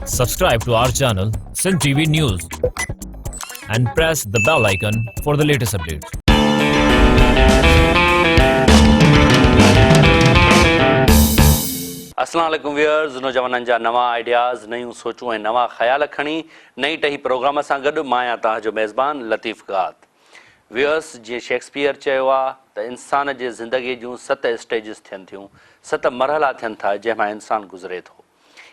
Subscribe to our channel, Sin TV News, and press the bell icon for the latest updates. अस्सलाम वालेकुम viewers, नौजवाननि जा नवा ideas, नयूं सोचूं ऐं नवा ख़्याल खणी नई टही प्रोग्राम सां गॾु मां आहियां तव्हांजो मेज़बान लतीफ़ गात। व्यूअर्स, जीअं शेक्सपियर चयो आहे त इंसान जे ज़िंदगीअ जूं 7 स्टेजिस थियनि थियूं, 7 मरहला थियनि था जंहिंमां इंसानु गुज़रे थो।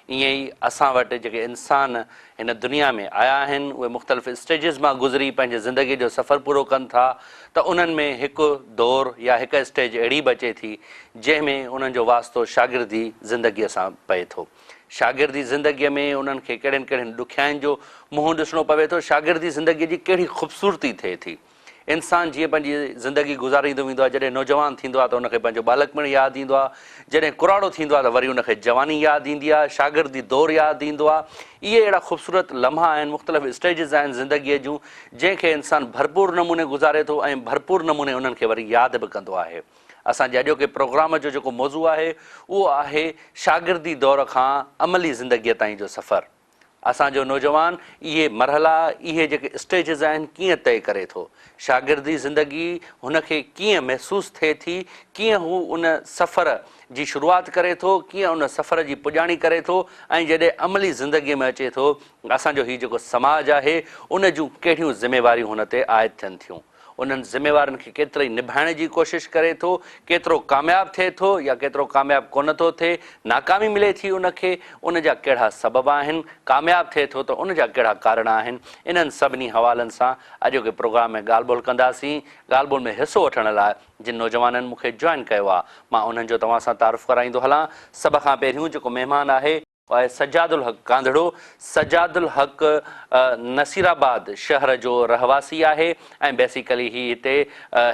ईअं ई असां वटि जेके इंसान हिन दुनिया में आया आहिनि उहे मुख़्तलिफ़ स्टेजिस मां गुज़री पंहिंजे ज़िंदगीअ जो सफ़र पूरो कनि था, त उन्हनि में हिकु दौर या हिकु स्टेज अहिड़ी बचे थी जंहिंमें उन्हनि जो वास्तो शागिर्दी ज़िंदगीअ सां पए थो। शागिर्दी ज़िंदगीअ में उन्हनि खे कहिड़ियुनि कहिड़ियुनि ॾुखियाईनि जो मुंहुं ॾिसणो पवे थो, शागिर्दी ज़िंदगीअ जी कहिड़ी ख़ूबसूरती थिए थी। इंसानु जीअं पंहिंजी ज़िंदगी गुज़ारींदो वेंदो आहे, जॾहिं नौजवान थींदो आहे त उनखे पंहिंजो बालकपण यादि ईंदो आहे, जॾहिं कुराड़ो थींदो आहे त वरी उनखे जवानी यादि ईंदी आहे, शागिर्दी दौरु यादि ईंदो आहे। इहे अहिड़ा ख़ूबसूरत लम्हा आहिनि, मुख़्तलिफ़ स्टेजिस आहिनि ज़िंदगीअ जूं जंहिंखे इंसानु भरपूर नमूने गुज़ारे थो ऐं भरपूर नमूने उन्हनि खे वरी यादि बि कंदो आहे। असांजे अॼोके प्रोग्राम जो जेको मौज़ू आहे उहो आहे शागिर्दी दौर खां अमली ज़िंदगीअ ताईं जो सफ़रु। असांजो नौजवान इहे मरहला, इहे जेके स्टेजिस आहिनि कीअं तय करे थो, शागिर्दी ज़िंदगी हुनखे कीअं महसूसु थिए थी, कीअं हू उन सफ़र जी शुरूआति करे थो, कीअं उन सफ़र जी पुॼाणी करे थो, ऐं जॾहिं अमली ज़िंदगीअ में अचे थो असांजो हीउ जेको समाज आहे उन जूं कहिड़ियूं ज़िमेवारियूं हुन ते आयत थियनि थियूं। उन्हनि ज़िमेवारनि खे केतिरई निभाइण जी कोशिशि करे थो, केतिरो कामयाबु थिए थो या केतिरो कामयाबु कोन थो थिए, नाकामी मिले थी उनखे, उन जा कहिड़ा सबब आहिनि, कामयाबु थिए थो त उन जा कहिड़ा कारण आहिनि। इन्हनि सभिनी हवालनि सां अॼोके प्रोग्राम में ॻाल्हि ॿोल कंदासीं। ॻाल्हि ॿोल में हिसो वठण लाइ जिन नौजवाननि मूंखे जॉइन कयो आहे मां उन्हनि जो तव्हां सां तारुफ़ कराईंदो हलां। सभ खां पहिरियों जेको महिमान आहे आहे सजादुल हक़ कांधड़ो। सजादुल हक़ नसीराबाद शहर जो रहवासी आहे ऐं बेसिकली ही हिते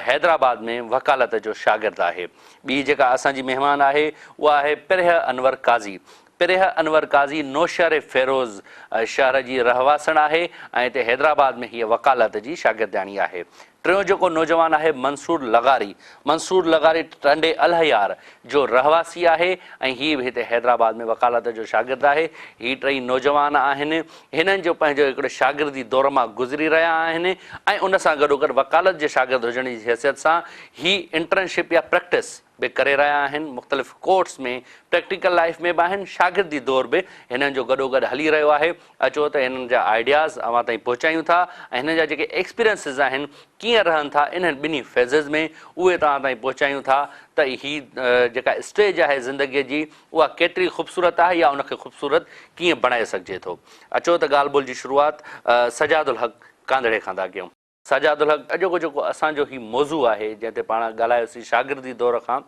हैदराबाद में वकालत जो शागिर्दु आहे। ॿी जेका असांजी महिमान आहे उहा आहे पिरह अनवर काज़ी। पिरह अनवर काज़ी नौशहर फ़िरोज़ शहर जी रहवासण आहे ऐं हिते हैदराबाद में हीअ वकालत जी शागिर्दानी आहे। टियों जेको नौजवान आहे मंसूर लगारी। मंसूर लगारी टंडे अलहयार जो रहवासी आहे ऐं हीअ बि हिते हैदराबाद में वकालत जो शागिर्दु आहे। हीअ टई नौजवान आहिनि, हिननि जो पंहिंजो हिकिड़े शागिर्दी दौर मां गुज़री रहिया आहिनि ऐं उन सां गॾोगॾु वकालत जे शागिर्दु हुजण जी हैसियत सां ही इंटर्नशिप या प्रैक्टिस बि करे रहिया आहिनि। मुख़्तलिफ़ कोर्स में प्रैक्टिकल लाइफ में बि आहिनि, शागिर्दी दौर बि हिननि जो गॾोगॾु हली रहियो आहे। अचो त हिननि जा आइडियाज़ अवां ताईं पहुचायूं था ऐं हिननि जा जेके एक्सपीरियंसिस आहिनि कीअं रहनि था इन्हनि ॿिन्ही फेज़िस में उहे तव्हां ताईं पहुचायूं था त हीअ जेका स्टेज आहे ज़िंदगीअ जी उहा केतिरी ख़ूबसूरत आहे या उनखे ख़ूबसूरत कीअं बणाए सघिजे थो। अचो त ॻाल्हि ॿोल जी शुरूआति सजादुल हक़ कांधड़े खां था कयूं। सजादुल हक़, अॼोको जेको असांजो हीउ मौज़ू आहे जंहिं ते पाण ॻाल्हायोसीं शागिर्दी दौर खां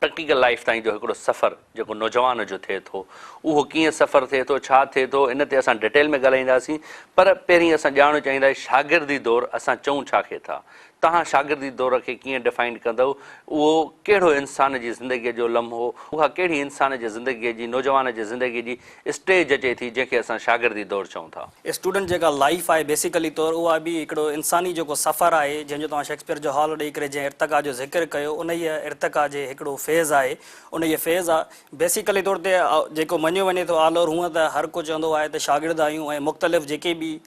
प्रैक्टिकल लाइफ ताईं जो हिकिड़ो सफ़रु जेको नौजवान जो थिए थो उहो कीअं सफ़रु थिए थो, छा थिए थो, इन ते असां डिटेल में ॻाल्हाईंदासीं। पर पहिरीं असां ॼाणणु चाहींदासीं शागिर्दी दौर असां चऊं छा खे था। तव्हां शागिर्दी दौर खे कीअं डिफाइन कंदव, उहो कहिड़ो इंसान जी ज़िंदगीअ जो लम्हो, उहा कहिड़ी इंसान जी ज़िंदगीअ जी, नौजवान जी ज़िंदगीअ जी स्टेज अचे थी जंहिंखे असां शागिर्दी दौर चऊं था। स्टूडेंट जेका लाइफ आहे बेसिकली तौर उहा बि हिकिड़ो इंसानी जेको सफ़रु आहे जंहिंजो तव्हां शेक्सपियर जो हॉल ॾेई करे जंहिं इर्तिका जो ज़िक्र कयो उन ई इर्तिका जे हिकिड़ो फेज़ आहे। उन इहे फेज़ आहे बेसिकली तौर ते जेको मञियो वञे थो ऑल ओवर हूअं त हर को चवंदो आहे त शागिर्द आहियूं ऐं मुख़्तलिफ़ जेके बि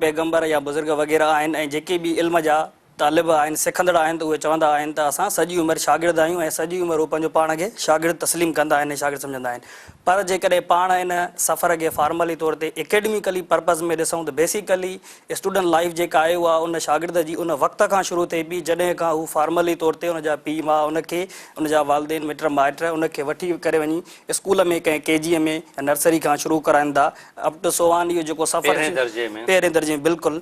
पैगम्बर या बुज़ुर्ग वग़ैरह आहिनि ऐं जेके बि इल्म जा तालिब आहिनि, सिखंदड़ आहिनि, त उहे चवंदा आहिनि त असां सॼी उमिरि शागिर्द आहियूं ऐं सॼी उमिरि उहे पंहिंजो पाण खे शागिर्द तस्लीम कंदा आहिनि, शागिर्द सम्झंदा आहिनि। पर जेकॾहिं पाण इन सफ़र खे फॉर्मली तौर ते एकेडमिकली पर्पज़ में ॾिसूं त बेसिकली स्टूडेंट लाइफ जेका आहे उहा उन शागिर्द जी उन वक़्त खां शुरू थिए पई जॾहिं खां हू फॉर्मली तौर ते उनजा पीउ माउ उनखे, उनजा वालदेन मिट माइट उनखे वठी करे वञी स्कूल में कंहिं KG में नर्सरी खां शुरू कराइनि था अप टू सोवान। इहो जेको सफ़र पहिरें दर्जे में बिल्कुलु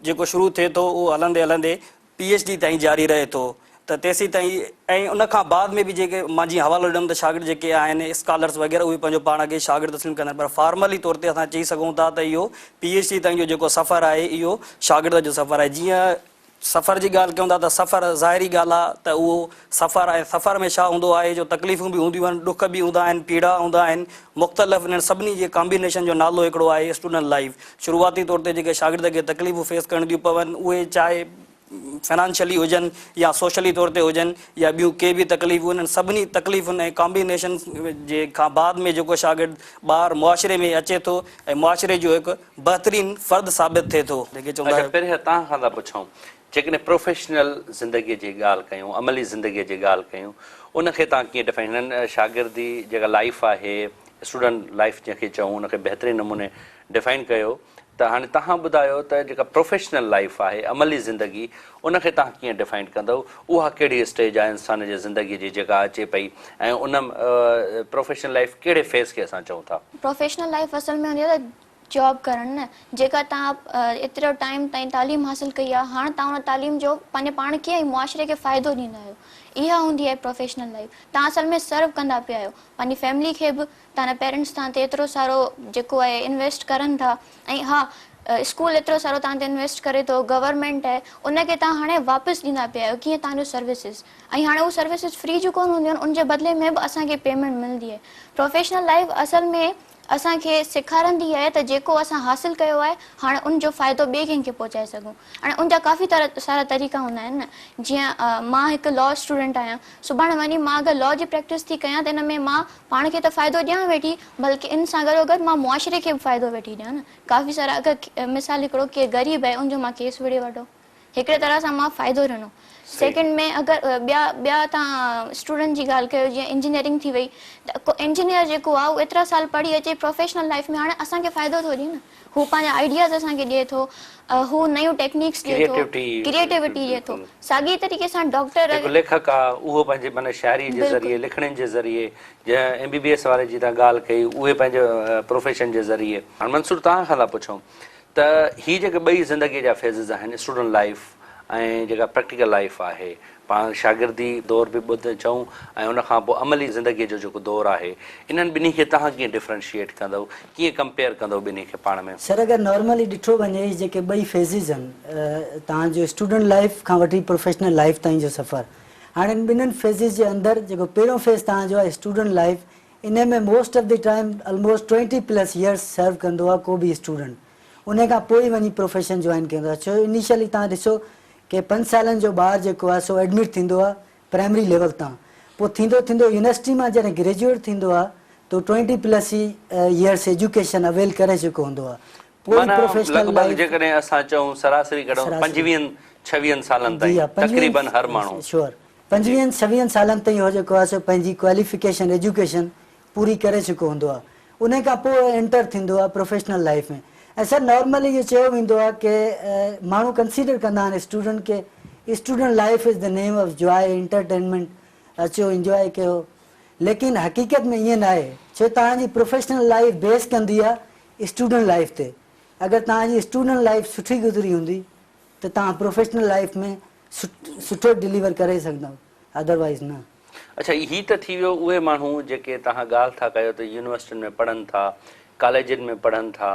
जेको शुरू थिए थो उहो हलंदे हलंदे PhD ताईं जारी रहे थो। त तेसीं ताईं ऐं उनखां बाद में बि जेके मां जीअं हवालो ॾियमि त शागिर्द जेके आहिनि स्कॉलर्स वग़ैरह उहे पंहिंजो पाण खे शागिर्द तस्लीम कंदा आहिनि। पर फॉर्मली तौर ते असां चई सघूं था त इहो PhD ताईं जो जेको सफ़रु आहे इहो शागिर्द जो सफ़रु आहे। जीअं सफ़र जी ॻाल्हि कयूं था त सफ़रु ज़ाहिरी ॻाल्हि आहे त उहो सफ़रु आहे। सफ़र में छा हूंदो आहे जो तकलीफ़ूं बि हूंदियूं आहिनि, ॾुख बि हूंदा आहिनि, पीड़ा हूंदा आहिनि, मुख़्तलिफ़ इन्हनि सभिनी जे कॉम्बिनेशन जो नालो हिकिड़ो आहे स्टूडेंट लाइफ। शुरूआती तौर ते जेके शागिर्द खे तकलीफ़ूं फेस करणियूं पवनि उहे चाहे फाइनेंशियली हुजनि या सोशली तौर ते हुजनि या ॿियूं के बि तकलीफ़ूं उन्हनि सभिनी तकलीफ़ुनि ऐं कॉम्बिनेशन जे खां बाद में जेको शागिर्द ॿार मुआशिरे में अचे थो ऐं मुआशिरे जो हिकु बहितरीनु फ़र्द साबित थिए थो जेके चवंदा अच्छा पहिरियों तव्हां खां था पुछूं जेकॾहिं प्रोफेशनल ज़िंदगीअ जी ॻाल्हि कयूं अमली ज़िंदगीअ जी ॻाल्हि कयूं उनखे तव्हां कीअं डिफाइन हिननि शागिर्दी जेका लाइफ आहे स्टूडेंट लाइफ जंहिंखे चऊं उनखे बहितरीनु नमूने डिफाइन कयो त हाणे तव्हां ॿुधायो त जेका प्रोफेशनल लाइफ आहे अमली ज़िंदगी उनखे तव्हां कीअं डिफाइन कंदव उहा कहिड़ी स्टेज आहे इंसान जी ज़िंदगीअ जी जेका अचे पई ऐं उन प्रोफेशनल लाइफ कहिड़े फेज़ खे असां चऊं था प्रोफेशनल लाइफ असल में हूंदी आहे त जॉब करणु न जेका तव्हां एतिरो टाइम ताईं तालीम हासिलु कई आहे हाणे तव्हां उन तालीम जो पंहिंजे पाण खे ऐं मुआशिरे खे फ़ाइदो ॾींदा आहियो इहा हूंदी आहे प्रोफेशनल लाइफ तव्हां असल में सर्व कंदा पिया आहियो पंहिंजी फैमिली खे बि तव्हांजा पेरेंट्स तव्हां ते एतिरो सारो जेको आहे इन्वेस्ट करनि था ऐं हा स्कूल एतिरो सारो तव्हां ते इन्वेस्ट करे थो गवर्नमेंट आहे उनखे तव्हां हाणे वापसि ॾींदा पिया आहियो कीअं तव्हांजो सर्विसिस ऐं हाणे उहे सर्विसिस फ्री जूं कोन हूंदियूं आहिनि उनजे बदिले में बि असांखे पेमेंट मिलंदी आहे प्रोफेशनल लाइफ असल में असांखे सेखारींदी आहे त जेको असां हासिलु कयो आहे हाणे उनजो फ़ाइदो ॿिए कंहिंखे पहुचाए सघूं हाणे उनजा काफ़ी सारा तरीक़ा हूंदा आहिनि न जीअं मां हिकु लॉ स्टूडेंट आहियां सुभाणे वञी मां अगरि लॉ जी प्रैक्टिस थी कयां त हिन में मां पाण खे त फ़ाइदो ॾियां वेठी बल्कि इन सां गॾोगॾु मां मुआशिरे खे बि फ़ाइदो वेठी ॾियां न काफ़ी सारा अगरि मिसाल हिकिड़ो केरु ग़रीब आहे उनजो मां केस विड़े वठो हिकिड़े तरह सां मां फ़ाइदो ॾिनो सेकेंड में अगरि ॿिया तव्हां स्टूडेंट जी ॻाल्हि कयो जीअं इंजीनियरिंग थी वई त को इंजीनियर जेको आहे उहो एतिरा साल पढ़ी अचे प्रोफेशनल लाइफ में हाणे असांखे फ़ाइदो थो ॾिए न हू पंहिंजा आइडियाज़ असांखे ॾिए थो हू नयूं टेक्निक्स ॾिए थो क्रिएटिविटी ॾिए थो साॻी तरीक़े सां डॉक्टर लेखक आहे उहो पंहिंजे माना शाइरी जे ज़रिए लिखण जे ज़रिए जंहिं MBBS वारे जी तव्हां ॻाल्हि कई उहे पंहिंजे प्रोफेशन जे ज़रिए हाणे मंसूर तव्हां खां था पुछूं त हीअ जेके ॿई ज़िंदगीअ जा फेज़िस आहिनि स्टूडेंट लाइफ ऐं जेका प्रैक्टिकल लाइफ आहे पाण शागिर्दी दौर बि ॿुध चऊं ऐं उनखां पोइ अमली ज़िंदगीअ जो जेको दौरु आहे इन्हनि ॿिन्ही खे तव्हां कीअं डिफ्रेंशिएट कंदव कीअं कंपेयर कंदव ॿिन्ही खे पाण में सर अगरि नॉर्मली ॾिठो वञे जेके ॿई फेज़िस आहिनि तव्हांजो स्टूडेंट लाइफ खां वठी प्रोफेशनल लाइफ ताईं जो सफ़र हाणे ॿिन्हिनि फेज़िस जे अंदरि जेको पहिरियों फेज़ तव्हांजो आहे स्टूडेंट लाइफ इन में most of the time almost 20+ years serve कंदो आहे को बि स्टूडेंट उन खां पोइ वञी प्रोफेशन जॉइन कंदो आहे छो इनिशियली तव्हां ॾिसो कि 5 सालनि जो ॿारु जेको आहे सो एडमिट थींदो आहे प्राइमरी लेवल तां पोइ थींदो थींदो यूनिवर्सिटी मां जॾहिं ग्रेजुएट थींदो आहे त 20+ ईयर्स एजुकेशन अवेल करे चुको हूंदो आहे पोइ प्रोफेशनल लाइफ जेकॾहिं असां चऊं सरासरी कढूं 25-26 सालनि ताईं तक़रीबन हर माण्हू श्योर 25-26 सालनि ताईं उहो जेको आहे सो पंहिंजी क्वालिफिकेशन एजुकेशन पूरी करे चुको हूंदो आहे उन खां पोइ एंटर थींदो आहे प्रोफेशनल लाइफ में ऐं सर नॉर्मली इहो चयो वेंदो आहे की माण्हू कंसीडर कंदा आहिनि स्टूडेंट खे student life is the name of Joy entertainment अचो इंजॉय कयो लेकिन हक़ीक़त में ईअं न आहे छो तव्हांजी प्रोफेशनल लाइफ बेस कंदी आहे स्टूडेंट लाइफ ते अगरि तव्हांजी स्टूडेंट लाइफ सुठी गुज़री हूंदी त तव्हां प्रोफेशनल लाइफ में सुठो डिलीवर करे सघंदव अदरवाइज़ न अच्छा ही त थी वियो उहे माण्हू जेके तव्हां ॻाल्हि था कयो त यूनिवर्सिटियुनि में पढ़नि था कॉलेजनि में पढ़नि था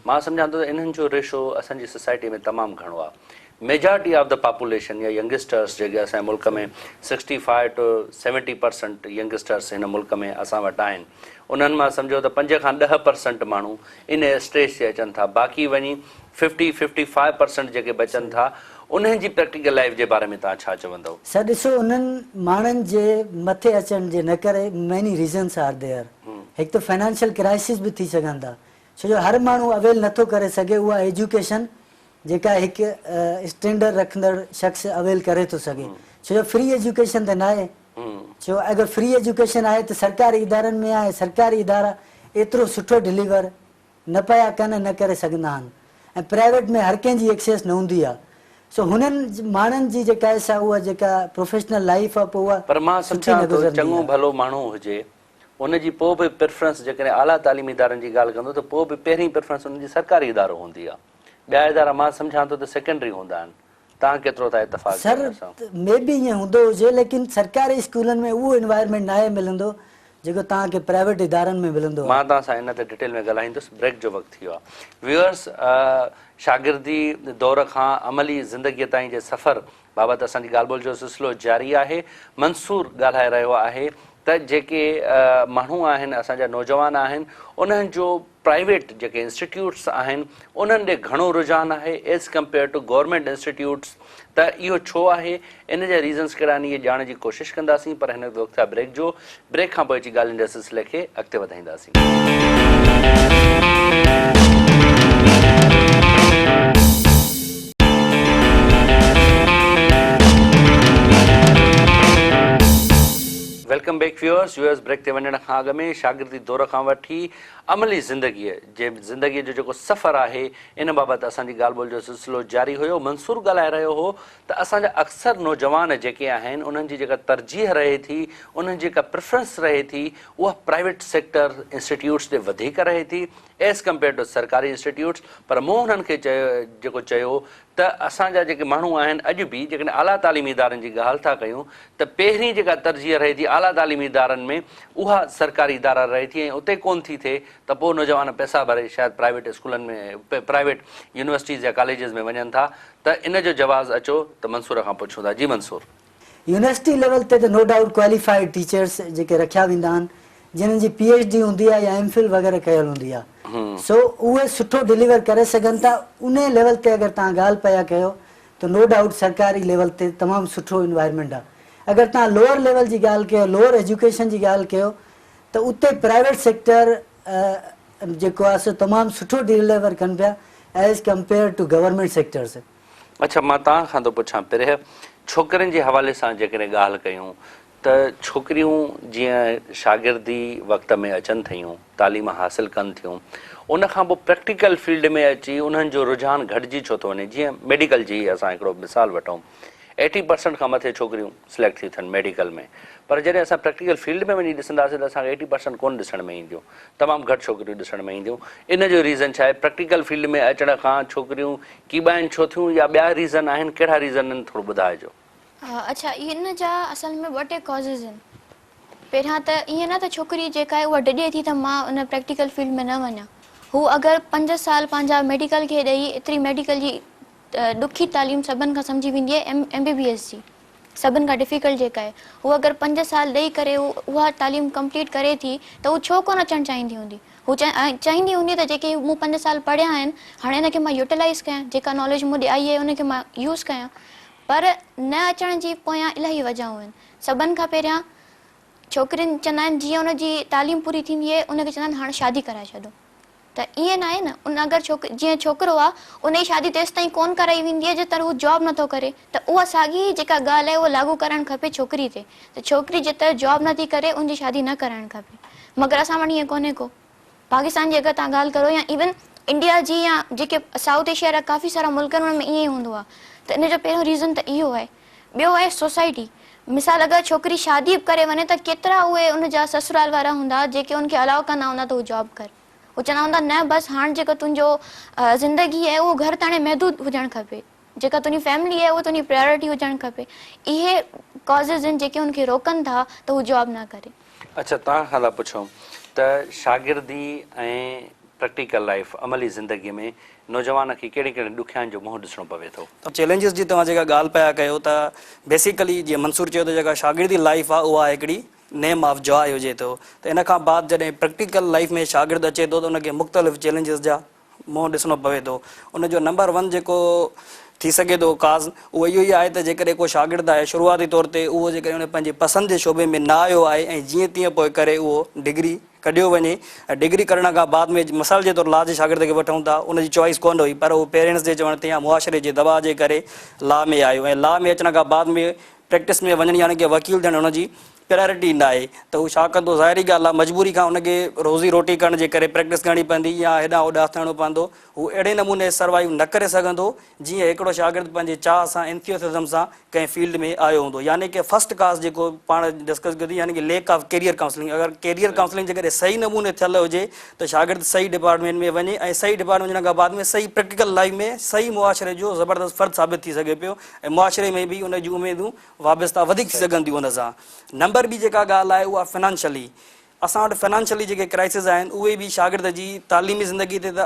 मां सम्झां थो त इन्हनि जो रेशो असांजी सोसाइटी में तमामु घणो आहे मेजॉरिटी ऑफ द पॉपुलेशन या यंगस्टर्स जेके असांजे मुल्क में 65 to 70% यंगस्टर्स हिन मुल्क में असां वटि आहिनि उन्हनि मां सम्झो त 5 खां 10% माण्हू इन स्टेज ते अचनि था बाक़ी वञी 50-55% जेके बचनि था उन्हनि जी प्रैक्टिकल लाइफ जे बारे में तव्हां छा चवंदव सर ॾिसो उन्हनि माण्हुनि जे मथे अचण जे न करे मैनी रीज़न्स आर देयर हिकु त फाइनेंशियल क्राइसिस बि थी सघनि था छो जो हर माण्हू अवेल नथो करे सघे उहा एजुकेशन जेका हिकु स्टैंडर्ड रखंदड़ शख़्स अवेल करे थो सघे छो जो फ्री एजुकेशन त न आहे छो अगरि फ्री एजुकेशन आहे त सरकारी इदारनि में आहे सरकारी इदारा एतिरो सुठो डिलीवर न पिया कनि न करे सघंदा आहिनि ऐं प्राइवेट में हर कंहिंजी एक्सेस न हूंदी आहे सो हुननि माण्हुनि जी जेका आहे उहा जेका प्रोफेशनल लाइफ आहे पोइ उहा पर मां सम्झां थो चङो भलो माण्हू हुजे उनजी पोइ बि प्रेफरेंस जेकॾहिं आला तालीमी इदारनि जी ॻाल्हि कंदो त पोइ बि पहिरीं प्रेफरेंस उनजी सरकारी इदारो हूंदी आहे ॿिया इदारा मां सम्झां थो त सेकेंडरी हूंदा आहिनि तव्हां केतिरो था इतफ़ाक़ सर मे बि ईअं हूंदो हुजे लेकिन सरकारी स्कूलनि में उहो इन्वायरमेंट न आहे मिलंदो जेको तव्हांखे प्राइवेट इदारनि में मिलंदो मां तव्हां सां इन ते डिटेल में ॻाल्हाईंदुसि ब्रेक जो वक़्तु थी वियो आहे व्यूअर्स शागिर्दी दौर खां अमली ज़िंदगीअ ताईं जे सफ़र बाबति असांजी ॻाल्हि ॿोल जो सिलसिलो जारी आहे मंसूर ॻाल्हाए रहियो आहे त जेके माण्हू आहिनि असांजा नौजवान आहिनि उन्हनि जो प्राइवेट जेके इंस्टीट्यूट्स आहिनि उन्हनि ॾे घणो रुझान आहे as compare to government institutes. त इहो छो आहे, इन जा रीज़न्स कहिड़ा आहिनि, इहे ॼाणण जी कोशिशि कंदासीं, पर हिन वक़्तु आहे ब्रेक जो। ब्रेक खां पोइ अची ॻाल्हियुनि जे सिलसिले खे अॻिते वधाईंदासीं। वेलकम बैक व्यूअर्स ब्रेक ते वञण खां अॻु में शागिर्दी दौर खां वठी अमली ज़िंदगीअ जो जेको सफ़र आहे इन बाबति असांजी ॻाल्हि ॿोल जो सिलसिलो जारी हुयो। मंसूर ॻाल्हाए रहियो हो त असांजा अक्सर नौजवान जेके आहिनि उन्हनि जी जेका तरजीह रहे थी, उन्हनि जी जेका प्रिफरेंस रहे थी, उहा प्राइवेट सेक्टर इंस्टीट्यूट्स ॾे वधीक रहे थी एज़ कंपेयर टू सरकारी इंस्टीट्यूट्स। पर मूं हुननि खे चयो त असांजा जेके माण्हू आहिनि अॼु बि जेकॾहिं आला तालीमी इदारनि जी ॻाल्हि था कयूं त पहिरीं जेका तरजीह रहे थी आला तालीमी इदारनि में उहा सरकारी इदारा रहे थी ऐं उते कोन थी थिए त पोइ नौजवान पैसा भरे शायदि प्राइवेट स्कूलनि में प्राइवेट यूनिवर्सिटीज़ या कॉलेजिस में वञनि था। त इन जो जवाबु अचो त मंसूर खां पुछूं था। जी मंसूर। यूनिवर्सिटी लेवल ते त नो डाउट क्वालिफाइड टीचर्स जेके रखिया वेंदा आहिनि, जिन्हनि जी PhD हूंदी आहे या MPhil वग़ैरह कयल हूंदी आहे, सो उहे सुठो डिलीवर करे सघनि था। उन लेवल ते अगरि तव्हां ॻाल्हि पिया कयो त नो डाउट सरकारी लेवल ते तमामु सुठो इन्वायरमेंट आहे। अगरि तव्हां लोअर लेवल जी ॻाल्हि कयो, लोअर एजुकेशन जी ॻाल्हि कयो, त उते प्राइवेट सेक्टर जेको आहे सो तमामु सुठो डिलीवर कनि पिया as compare to government sectors. अच्छा, मां तव्हां खां थो पुछां, पहिरें छोकिरनि जे हवाले सां जेकॾहिं ॻाल्हि कयूं त छोकिरियूं जीअं शागिर्दी वक़्त में अचनि थियूं, तालीम हासिलु कनि थियूं, उन खां पोइ प्रैक्टिकल फील्ड में अची उन्हनि जो रुझान घटिजी छो थो वञे। जीअं मेडिकल जी असां हिकिड़ो मिसाल वठूं, 80% खां मथे छोकिरियूं सिलेक्ट थी थियनि मेडिकल में, पर जॾहिं असां प्रैक्टिकल फील्ड में वञी ॾिसंदासीं त असांखे 80% कोन ॾिसण में ईंदियूं, तमामु घटि छोकिरियूं ॾिसण में ईंदियूं। इन जो रीज़न छा आहे? प्रैक्टिकल फील्ड में अचण खां छोकिरियूं कीॿाइनि छो थियूं या ॿिया रीज़न आहिनि? कहिड़ा रीज़न आहिनि, थोरो ॿुधाइजो। अच्छा, इन जा असल में ॿ टे कॉज़िस आहिनि। पहिरियां त ईअं न त छोकिरी जेका आहे उहा डिॼे थी त मां उन प्रैक्टिकल फील्ड में न वञा। हू अगरि 5 साल पंहिंजा मेडिकल खे ॾेई एतिरी मेडिकल जी ॾुखी तालीम सभिनि खां सम्झी वेंदी आहे, MBBS जी सभिनि खां डिफिकल्ट जेका आहे, हू अगरि 5 साल ॾेई करे उहा तालीम कंप्लीट करे थी त हू छो कोन अचणु चाहींदी हूंदी? हू चाहींदी हूंदी त जेके मूं 5 साल पढ़िया आहिनि हाणे हिनखे मां यूटिलाइज़ कयां, जेका नॉलेज मूं ॾे आई आहे उनखे मां यूज़ कयां। पर न अचण जी पोयां इलाही वजहूं आहिनि। सभिनि खां पहिरियां छोकिरियुनि चवंदा आहिनि जीअं उनजी तालीम पूरी थींदी आहे उनखे चवंदा आहिनि हाणे शादी कराए छॾो। त ईअं न आहे न, उन अगरि जीअं छोकिरो आहे उन जी शादी तेसि ताईं कोन कराई वेंदी आहे जेतिरो हू जॉब नथो करे, त उहा साॻी जेका ॻाल्हि आहे उहा लागू करणु खपे छोकिरी ते। त छोकिरी जेतिरो जॉब नथी करे उनजी शादी न कराइणु खपे। मगर असां वटि ईअं कोन्हे को। पाकिस्तान जी अगरि तव्हां ॻाल्हि करो या इवन इंडिया जी या जेके साउथ एशिया जा काफ़ी सारा मुल्क आहिनि उनमें ईअं ई हूंदो आहे। त इन जो पहिरियों रीज़न त इहो आहे। ॿियो आहे सोसाइटी। मिसाल अगरि छोकिरी शादी करे वञे त केतिरा उहे उनजा ससुराल वारा हूंदा जेके उनखे अलाउ कंदा हूंदा त हू जॉब कर। हू चवंदा हूंदा न बसि हाणे जेको तुंहिंजो ज़िंदगी आहे उहो घर ताणे महदूद हुजणु खपे, जेका तुंहिंजी फैमिली आहे उहा तुंहिंजी प्रायोरिटी हुजणु खपे। इहे कॉज़िस आहिनि जेके उनखे रोकनि था त हू जॉब न करे। अच्छा, तव्हां खां था पुछूं त शागिर्दी ऐं प्रैक्टिकल लाइफ अमली ज़िंदगीअ में नौजवान खे कहिड़े कहिड़े ॾुखियाईनि जो मुंहुं ॾिसणो पवे थो? चैलेंजिस जी तव्हां जेका ॻाल्हि पिया कयो त बेसिकली जीअं मंसूर चयो त जेका शागिर्दी लाइफ आहे उहा हिकिड़ी नेम ऑफ जॉय हुजे थो। त इन खां बाद जॾहिं प्रैक्टिकल लाइफ में शागिर्द अचे थो त उनखे मुख़्तलिफ़ चैलेंजिस जा मुंहुं ॾिसणो पवे थो। उनजो नंबर 1 जेको थी सघे थो काज़ उहो इहो ई आहे त जेकॾहिं को शागिर्द आहे शुरूआती तौर ते उहो जेकॾहिं उन पंहिंजे पसंदि जे शोबे में न आयो आहे ऐं जीअं तीअं पोइ करे उहो डिग्री कढियो वञे, डिग्री करण खां बाद में मिसाल जे तौर लॉ जे शागिर्द खे वठूं था, उनजी चॉइस कोन हुई पर उहो पेरेंट्स जे चवण ते या मुआशरे जे दबाव जे करे लॉ में आयो ऐं लॉ में अचण खां बाद में प्रैक्टिस में वञण यानी की वकील थियणु हुनजी प्रायोरिटी न आहे त हू छा कंदो? ज़ाहिरी ॻाल्हि आहे मजबूरी खां उनखे रोज़ी रोटी करण जे करे प्रैक्टिस करणी पवंदी या हेॾां होॾां थियणो पवंदो। हू अहिड़े नमूने सर्वाइव न करे सघंदो जीअं हिकिड़ो शागिर्द पंहिंजे चाह सां एंथियोसिज़म सां कंहिं फील्ड में आयो हूंदो। यानी कि फर्स्ट काज़ जेको पाण डिस्कस कयो यानी कि लेक ऑफ कैरियर काउंसलिंग। अगरि कैरियर काउंसलिंग जेकॾहिं सही नमूने थियल हुजे त शागिर्द सही डिपार्टमेंट में वञे ऐं सही डिपार्टमेंट वञण खां बाद में सही प्रैक्टिकल लाइफ में सही मुआशरे जो ज़बरदस्त फ़र्द साबित थी सघे पियो ऐं मुआशरे में बि उन जूं उमेदूं वाबस्ता वधीक थी सघनि थियूं उन सां। नंबर ॿी जेका ॻाल्हि आहे उहा फाइनेंशियली। असां वटि फाइनेंशियली जेके क्राइसिस आहिनि उहे बि शागिर्द जी तालीमी ज़िंदगी ते त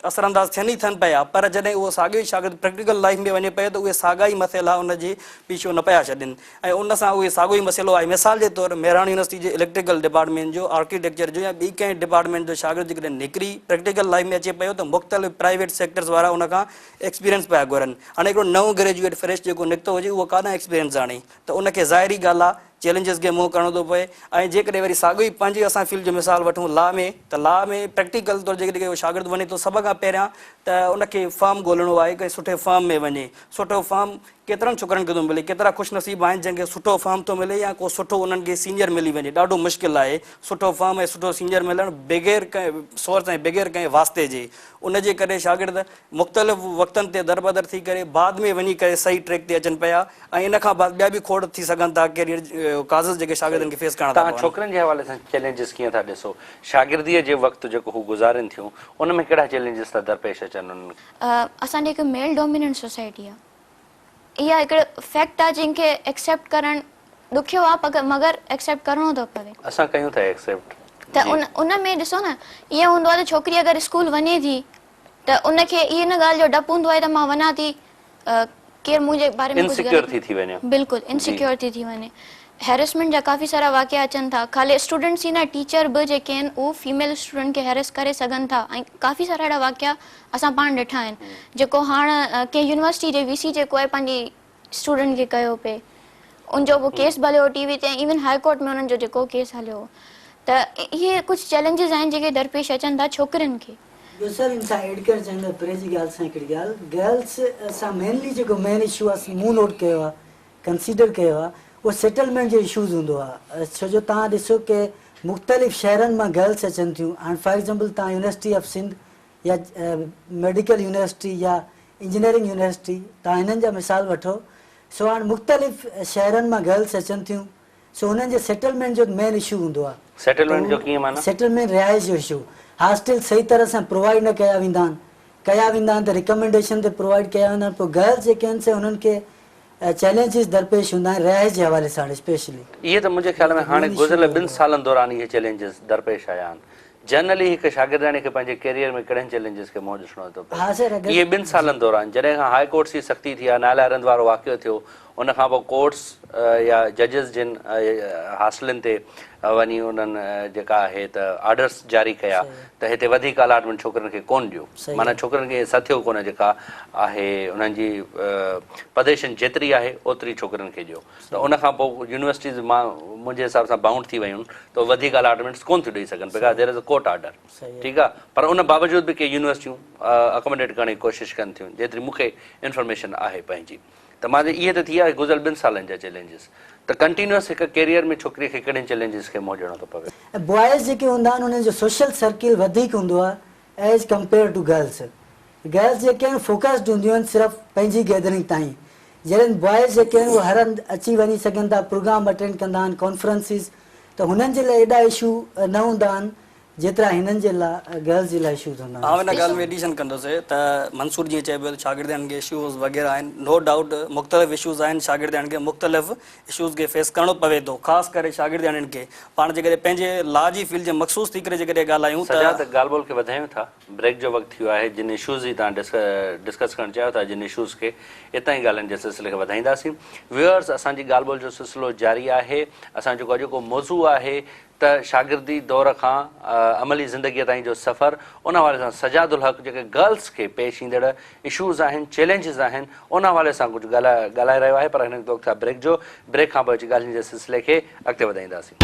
असरअंदाज़ थियनि ई थियनि पिया, पर जॾहिं उहो साॻियो ई शागिर्द प्रैक्टिकल लाइफ में वञे पियो त उहे साॻा ई मसइला उनजे पीछो न पिया छॾनि ऐं उन सां उहे साॻियो ई मसइलो आहे। मिसाल जे तौरु मेहरान यूनिवर्सिटी जे इलेक्ट्रिकल डिपार्टमेंट जो, आर्किटेक्चर जो या ॿी कंहिं डिपार्टमेंट जो शागिर्द जेकॾहिं निकिरी प्रैक्टिकल लाइफ में अचे पियो त मुख़्तलिफ़ प्राइवेट सेक्टर्स वारा उन खां एक्सपीरियंस पिया घुरनि। हाणे हिकिड़ो नओं ग्रेजुएट फ्रेश जेको निकितो हुजे उहो काॾां एक्सपीरियंस आणे त उनखे ज़ाहिरी ॻाल्हि आहे चैलेंजिस खे मुंहुं करणो थो पए। ऐं जेकॾहिं वरी साॻियो ई पंहिंजी असां फील्ड जो मिसाल वठूं लॉ में, त लॉ में प्रैक्टिकल तौरु जेकॾहिं शागिर्द वञे थो सभ खां पहिरियां त उनखे फर्म ॻोल्हणो आहे, कंहिं सुठे फर्म में वञे। सुठो फर्म केतिरनि छोकिरनि खे थो मिले, केतिरा ख़ुशनसीब आहिनि जंहिंखे सुठो फर्म थो मिले या को सुठो उन्हनि खे सीनियर मिली वञे। ॾाढो मुश्किल आहे सुठो फर्म ऐं सुठो सीनियर मिलणु बग़ैर कंहिं सोर्स ऐं बग़ैर कंहिं वास्ते जे। उनजे करे शागिर्द मुख़्तलिफ़ वक़्तनि ते दरबदर थी करे बाद में वञी करे सही ट्रैक ते अचनि पिया ऐं इन खां बाद ॿिया बि खोड़ थी सघनि था कैरियर काज़िज़ जेके शागिर्दनि खे फेस करणा था पवनि। छोकिरनि जे हवाले सां चैलेंजिस कीअं था ॾिसो? शागिर्दीअ जे वक़्तु जेको हू गुज़ारनि थियूं उन में कहिड़ा चैलेंजिस था दरपेश अचनि उन्हनि? असांजी हिकु मेल डोमिनेंट सोसाइटी आहे, इहा हिकिड़ो फैक्ट आहे जंहिंखे एक्सेप्ट करणु ॾुखियो आहे मगर एक्सेप्ट करिणो थो पवे। असां कयूं था एक्सेप्ट त उन में ॾिसो न, ईअं हूंदो आहे त छोकिरी अगरि स्कूल वञे थी त उनखे इहा न ॻाल्हि जो डपु हूंदो आहे त मां वञा थी केरु मुंहिंजे बारे में इनसिक्योर थी वञे। बिल्कुलु इनसिक्योर थी वञे। हैरेसमेंट जा काफ़ी सारा वाक़िया अचनि था। ख़ाली स्टूडेंट्स ई न, टीचर बि जेके आहिनि उहे फीमेल स्टूडेंट खे हैरेस करे सघनि था ऐं काफ़ी सारा अहिड़ा वाक़िया असां पाण ॾिठा आहिनि जेको हाणे कंहिं यूनिवर्सिटी जे वीसी जेको आहे पंहिंजी स्टूडेंट खे कयो पिए, उनजो उहो केस भलियो टीवी ते, इवन हाई कोर्ट में उन्हनि जो जेको केस हलियो। त इहे कुझु चैलेंजिस आहिनि जेके दरपेश अचनि था छोकिरियुनि खे। ॿियो सर इन सां एड करणु चाहींदो परे जी ॻाल्हि सां हिकिड़ी ॻाल्हि, गर्ल्स सां मेनली जेको मेन इशू आहे मूं नोट कयो आहे, कंसीडर कयो आहे, उहो सेटलमेंट जो इशूज़ हूंदो आहे। छो जो तव्हां ॾिसो की मुख़्तलिफ़ शहरनि मां गर्ल्स अचनि थियूं। हाणे फॉर एग्ज़ाम्पल तव्हां यूनिवर्सिटी ऑफ सिंध या मेडिकल यूनिवर्सिटी या इंजीनियरिंग यूनिवर्सिटी, तव्हां हिननि जा मिसाल वठो। सो हाणे मुख़्तलिफ़ शहरनि मां गर्ल्स अचनि थियूं, सो हुननि जे सेटलमेंट जो मेन इशू हूंदो आहे। सेटलमेंट जो कीअं माना? सेटलमेंट रिहाइश जो इशू। हॉस्टल सही तरह सां प्रोवाइड न कया वेंदा आहिनि त रिकमेंडेशन ते प्रोवाइड कया वेंदा आहिनि। पोइ गर्ल्स जेके आहिनि से उन्हनि खे चैलेंजिस दरपेश हूंदा आहिनि रिहाइश जे हवाले सां स्पेशली। इहे त मुंहिंजे ख़्याल में हाणे गुज़िरियल 2 सालनि दौरान इहे चैलेंजिस दरपेश आया आहिनि। जनरली हिकु शागिर्दाणी खे पंहिंजे कैरियर में कहिड़नि चैलेंजिस खे मुंहुं ॾिसणो थो पए? हा सर, इहे 2 सालनि दौरान जॾहिं खां हाई कोर्ट्स जी सख़्ती थी आहे, नाला रंध वारो वाक़ियो थियो, उन खां पोइ कोर्ट्स या जजिस जिन हासिलनि ते वञी उन्हनि जेका आहे त ऑर्डर्स जारी कया त हिते वधीक अलाटमेंट छोकिरनि खे कोन ॾियो, माना छोकिरनि खे सथियो कोन जेका आहे उन्हनि जी पदेशन जेतिरी आहे ओतिरी छोकिरनि खे ॾियो। त उन खां पोइ यूनिवर्सिटीज़ मां मुंहिंजे हिसाब सां बाउंड थी वयूं त वधीक अलाटमेंट्स कोन थियूं ॾेई सघनि, because there is a court order. ठीकु आहे, पर उन बावजूद बि के यूनिवर्सिटियूं अकोमोडेट करण जी कोशिशि कनि थियूं, जेतिरी मूंखे इंफॉर्मेशन आहे पंहिंजी। त मां इहे त थी आहे गुज़िरियल 2 सालनि जा चैलेंजिस। त कंटिन्यूअस हिकु कैरियर में छोकिरीअ खे कहिड़े चैलेंजिस खे मुंहुं ॾियणो थो पवे? बॉयज़ जेके हूंदा आहिनि उन्हनि जो सोशल सर्किल वधीक हूंदो आहे as compare to girls. Girls जेके आहिनि फोकस्ड हूंदियूं आहिनि सिर्फ़ु पंहिंजी गैदरिंग ताईं, जॾहिं बॉयज़ जेके आहिनि उहे हर हंधि अची वञी सघनि था, प्रोग्राम अटेंड कंदा आहिनि, कॉन्फ्रेंसिस, त हुननि जे लाइ एॾा इशू न हूंदा आहिनि जेतिरा हिननि जे लाइ गर्ल्स जे लाइ इशूज़ हूंदा आहिनि। हिन ॻाल्हि में एडिशन कंदुसि त मंसूर जीअं चइबो शागिर्दनि खे इशूज़ वग़ैरह आहिनि, नो डाउट मुख़्तलिफ़ इशूज़ आहिनि, शागिर्दनि खे मुख़्तलिफ़ इशूज़ खे फेस करिणो पवे थो, ख़ासि करे शागिर्दनि खे। पाण जेकॾहिं पंहिंजे लॉ जी फील्ड जे मखसूस थी करे जेकॾहिं ॻाल्हायूं त ॻाल्हि ॿोल खे वधायूं था। ब्रेक जो वक़्तु थियो आहे, जिन इशूज़ जी तव्हां डिस्कस करणु चाहियो था, जिन इशूज़ खे हितां ई ॻाल्हियुनि जे सिलसिले खे वधाईंदासीं। व्यूअर्स, असांजी ॻाल्हि ॿोल जो सिलसिलो जारी आहे। असांजो जेको मौज़ू आहे त शागिर्दी दौर खां अमली ज़िंदगीअ ताईं जो सफ़र, उन हवाले सां सजादुल हक़ जेके गर्ल्स खे पेश ईंदड़ इशूज़ आहिनि, चैलेंजिस आहिनि, उन हवाले सां कुझु ॻाल्हाए रहियो आहे। पर हिन वक़्तु आहे ब्रेक जो। ब्रेक खां पोइ अची ॻाल्हियुनि जे सिलसिले खे अॻिते वधाईंदासीं।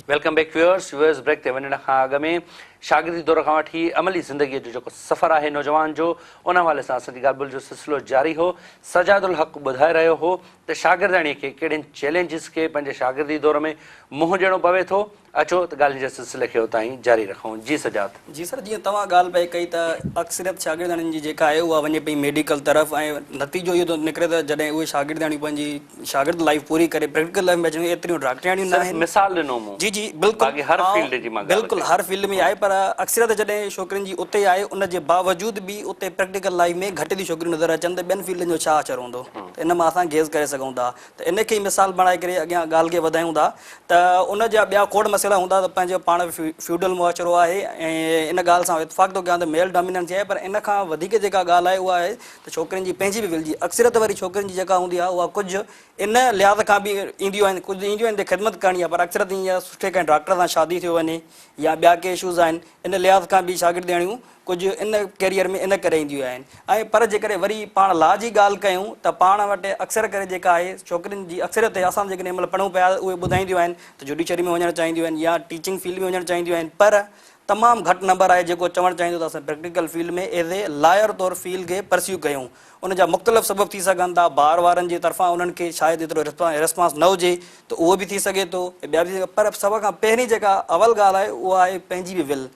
वेलकम बैक व्यूअर्स ब्रेक ते वञण खां अॻु में शागिर्दी दौर खां वठी अमली ज़िंदगीअ जो जेको सफ़र आहे नौजवान जो, उन हवाले सां असांजी ॻाल्हि ॿोल जो सिलसिलो जारी हो। सजादुल हक़ ॿुधाए रहियो हो त शागिर्दाणीअ खे कहिड़नि चैलेंजिस खे पंहिंजे शागिर्दी दौर में मुंहुं ॾियणो पवे थो। अचो त ॻाल्हि जे सिलसिले खे उतां ई जारी रखूं। जी सजाद। जी सर, जीअं तव्हां ॻाल्हि पई कई त अक्सरियत शागिर्दाणियुनि जी जेका आहे उहा वञे पई मेडिकल तरफ़, ऐं नतीजो इहो थो निकिरे त जॾहिं उहे शागिर्दाणियूं पंहिंजी शागिर्द लाइफ पूरी करे प्रैक्टिकल लाइफ में अचनि, एतिरियूं डॉक्टरियाणियूं न आहिनि। मिसाल ॾिनो मूं। जी जी बिल्कुलु, हर फील्ड जी मां बिल्कुलु हर फील्ड में आहे, पर अक्सरियत जॾहिं छोकिरियुनि जी उते आहे उन जे बावजूद बि उते प्रैक्टिकल लाइफ में घटि थी छोकिरियूं नज़र अचनि त ॿियनि फील्डनि जो छा असरु हूंदो त इन मां असां गेस करे सघूं था त इन खे ई मिसाल बणाए करे अॻियां ॻाल्हि खे वधायूं था त उन जा ॿिया खोड़ मसइला हूंदा त पंहिंजो पाण फ्यूडल मुआशिरो आहे ऐं इन ॻाल्हि सां इतफ़ाक़ थो कयां त मेल डोमिनेंसी आहे पर इन खां वधीक जेका ॻाल्हि आहे उहा आहे त छोकिरियुनि जी पंहिंजी बि विल जी अक्सरियत वारी छोकिरियुनि जी जेका हूंदी आहे उहा कुझु इन लिहाज़ खां बि ईंदियूं आहिनि कुझु ईंदियूं आहिनि त ख़िदमत करणी आहे पर अक्सरियत ईअं सुठे कंहिं डॉक्टर सां शादी थी वञे या ॿिया के इशूज़ आहिनि इन लिहाज़ खां बि शागिर्दियाणियूं कुझु इन कैरियर में इन करे ईंदियूं आहिनि ऐं पर जेकॾहिं वरी पाण ला जी ॻाल्हि कयूं त पाण वटि अक्सर करे जेका आहे छोकिरियुनि जी अक्सरियत असां जेकॾहिं महिल पढ़ूं पिया उहे ॿुधाईंदियूं आहिनि त जुडिशरी में वञणु चाहींदियूं आहिनि या टीचिंग फील्ड में वञणु चाहींदियूं आहिनि पर तमामु घटि नंबर आहे जेको चवणु चाहींदो त असां प्रैक्टिकल फील्ड में एज़ ए लायर तौरु फील्ड खे परस्यू कयूं उन जा मुख़्तलिफ़ सबब थी सघनि था ॿार वारनि जे तरफ़ां उन्हनि खे शायदि एतिरो रिस्पॉन्स न हुजे त उहो बि थी सघे थो ॿिया बि पर सभ खां पहिरीं जेका अवल ॻाल्हि आहे उहा आहे पंहिंजी बि विल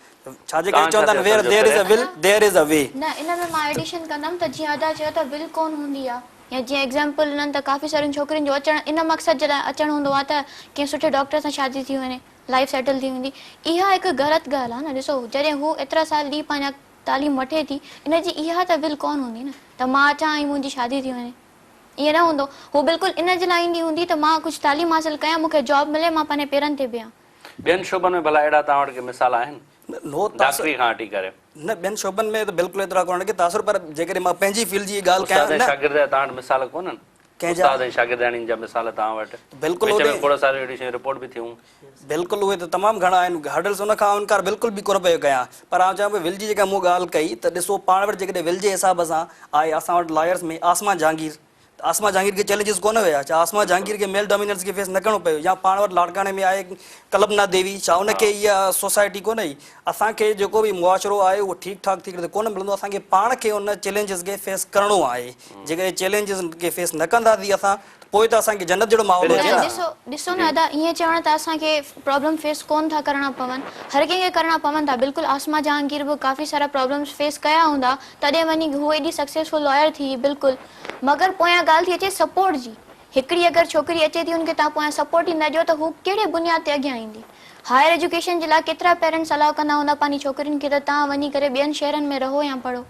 छा जेके चवंदा आहिनि where there is a will there is a way न इन में मां एडिशन कंदमि त जीअं अदा चयो त विल कोन हूंदी आहे या जीअं एग्ज़ाम्पल इन्हनि त काफ़ी सारियुनि छोकिरियुनि जो अचणु इन मक़सदु जे लाइ अचणु हूंदो आहे त कंहिं सुठे डॉक्टर सां शादी थी वञे लाइफ सेटल थी वेंदी इहा हिकु ग़लति ॻाल्हि आहे न ॾिसो जॾहिं हू एतिरा साल ॾींहुं पंहिंजा तालीम वठे थी इन जी इहा त विल कोन हूंदी न त मां अचां ऐं मुंहिंजी शादी थी वञे ईअं न हूंदो हू बिल्कुलु इन जे लाइ ईंदी हूंदी त मां कुझु तालीम हासिलु कयां मूंखे जॉब मिले मां पंहिंजे पेरनि ते बीहां ॿियनि शोबनि में भला अहिड़ा तव्हां वटि के मिसाल आहिनि नो डॉक्टरी खां हटी करे न ॿियनि शोबनि में त बिल्कुलु एतिरा कोन कि तासुर पर जेकॾहिं मां पंहिंजी फील्ड जी ॻाल्हि उस्ताद ऐं कयां शागिर्द जा तव्हां वटि मिसाल कोन्हनि कंहिंजा उस्ताद ऐं शागिर्दाणियुनि जा मिसाल तव्हां वटि बिल्कुलु विच में खोड़ सारियूं अहिड़ियूं शयूं रिपोर्ट बि थियूं बिल्कुलु उहे त तमामु घणा आहिनि हर्डल्स उन खां इनकार बिल्कुलु बि कोन पियो कयां पर आउं चवां पियो विल जी जेका मूं ॻाल्हि कई त ॾिसो पाण वटि जेकॾहिं विल जे हिसाब सां आहे असां वटि लॉयर्स में आसमा जहांगीर आसमा जहांगीर खे चैलेंजिस कोन हुया छा आसमा जहांगीर खे मेल डोमिनेंस खे फेस न करिणो पियो या पाण वटि लाड़काणे में आहे कल्पना देवी छा उनखे इहा सोसाइटी कोन हुई असांखे जेको बि मुआशिरो आहे उहो ठीकु ठाक थी करे कोन मिलंदो असांखे पाण खे उन चैलेंजिस खे फेस करिणो आहे जेकॾहिं चैलेंजिस खे फेस न कंदासीं असां पोइ त असांखे जन्नत जहिड़ो माहौल हुजे न ॾिसो न अदा ईअं चवण त असांखे प्रॉब्लम फेस कोन था करणा पवनि हर कंहिंखे करणा पवनि था बिल्कुलु आसमा जहांगीर बि काफ़ी सारा प्रॉब्लम्स फेस कया हूंदा तॾहिं वञी हू एॾी सक्सेसफुल लॉयर थी बिल्कुलु मगर पोयां ॻाल्हि थी अचे सपोर्ट जी हिकिड़ी अगरि छोकिरी अचे थी हुनखे तव्हां पोयां सपोर्ट ई न ॾियो त हू कहिड़े बुनियाद ते अॻियां ईंदी हायर एजुकेशन जे लाइ केतिरा पेरेंट्स अलाउ कंदा हूंदा पंहिंजी छोकिरियुनि खे त तव्हां वञी करे ॿियनि शहरनि में रहो या पढ़ो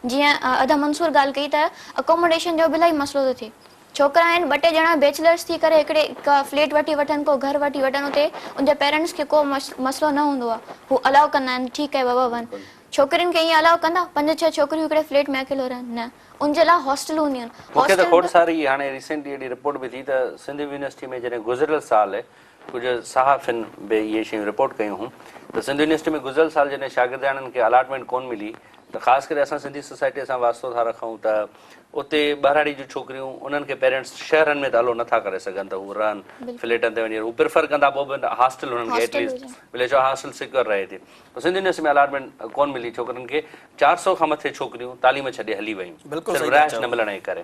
जीअं अदा मंसूर ॻाल्हि कई त अकोमोडेशन जो बि इलाही मसइलो थो थिए छोकिरा आहिनि ॿ टे ॼणा बैचलर्स थी करे हिकिड़े फ्लैट वठी वठनि को घर वठी वठनि उते उनजे पेरेंट्स खे को मसइलो न हूंदो आहे हू अलाउ कंदा आहिनि ठीकु आहे बाबा वञ छोकिरियुनि खे ईअं अलाउ कंदा 5-6 छोकिरियूं हिकिड़े फ्लैट में अकेलो रहनि न उनजे लाइ हॉस्टल हूंदियूं आहिनि मूंखे त खोड़ सारी हाणे रिसेंटली अहिड़ी रिपोर्ट बि थी त सिंध यूनिवर्सिटी में जॾहिं गुज़िरियल साल कुझु सहाफ़िन बि इहे शयूं रिपोर्ट कयूं हुयूं त सिंध यूनिवर्सिटी में गुज़िरियल साल जॾहिं शागिर्दाणनि खे अलॉटमेंट कोन मिली त ख़ासि करे असां सिंधी सोसाइटी सां वास्तो था रखूं त उते ॿाहिराड़ी जूं छोकिरियूं उन्हनि खे पेरेंट्स शहरनि में त अलो नथा करे सघनि त हू रहनि फ्लैटनि ते वञी हू प्रिफर कंदा पोइ बि हॉस्टल हुननि खे एटलीस्ट मिले छो हॉस्टल सिक्योर रहे थी त सिंध यूनिवर्सिटी में अलॉटमेंट कोन मिली छोकिरनि खे 400 खां मथे छोकिरियूं तालीम छॾे हली वयूं सिर्फ़ु रैश न मिलण जे करे